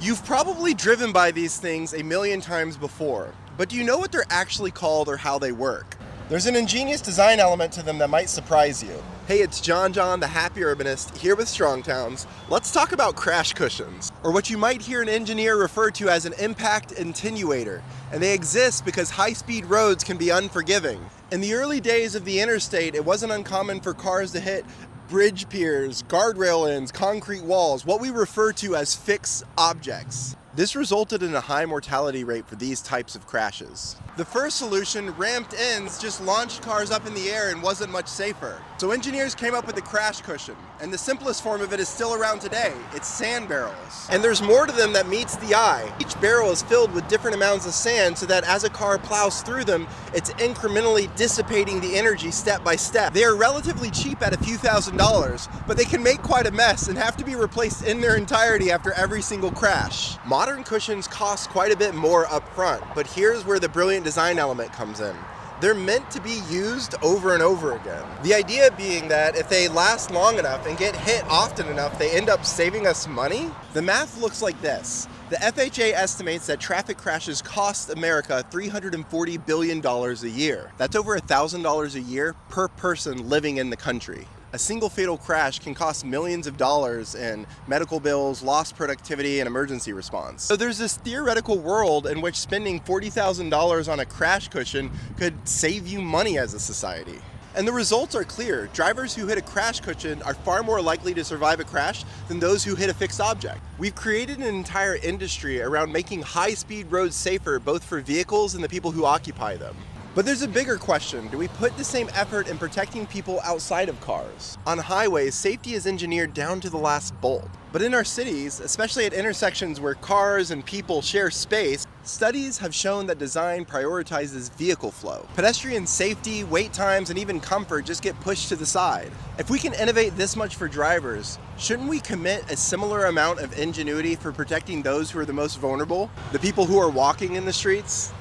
You've probably driven by these things a million times before, but do you know what they're actually called or how they work? There's an ingenious design element to them that might surprise you. Hey, it's John, the Happy Urbanist, here with Strong Towns. Let's talk about crash cushions, or what you might hear an engineer refer to as an impact attenuator, and they exist because high-speed roads can be unforgiving. In the early days of the interstate, it wasn't uncommon for cars to hit bridge piers, guardrail ends, concrete walls, what we refer to as fixed objects. This resulted in a high mortality rate for these types of crashes. The first solution, ramped ends, just launched cars up in the air and wasn't much safer. So engineers came up with the crash cushion, and the simplest form of it is still around today. It's sand barrels. And there's more to them that meets the eye. Each barrel is filled with different amounts of sand so that as a car plows through them, it's incrementally dissipating the energy step by step. They are relatively cheap at a few $1,000s, but they can make quite a mess and have to be replaced in their entirety after every single crash. Modern cushions cost quite a bit more up front, but here's where the brilliant design element comes in. They're meant to be used over and over again. The idea being that if they last long enough and get hit often enough, they end up saving us money. The math looks like this. The FHA estimates that traffic crashes cost America $340 billion a year. That's over $1,000 a year per person living in the country. A single fatal crash can cost millions of dollars in medical bills, lost productivity, and emergency response. So there's this theoretical world in which spending $40,000 on a crash cushion could save you money as a society. And the results are clear. Drivers who hit a crash cushion are far more likely to survive a crash than those who hit a fixed object. We've created an entire industry around making high-speed roads safer, both for vehicles and the people who occupy them. But there's a bigger question. Do we put the same effort in protecting people outside of cars? On highways, safety is engineered down to the last bolt. But in our cities, especially at intersections where cars and people share space, studies have shown that design prioritizes vehicle flow. Pedestrian safety, wait times, and even comfort just get pushed to the side. If we can innovate this much for drivers, shouldn't we commit a similar amount of ingenuity for protecting those who are the most vulnerable? The people who are walking in the streets?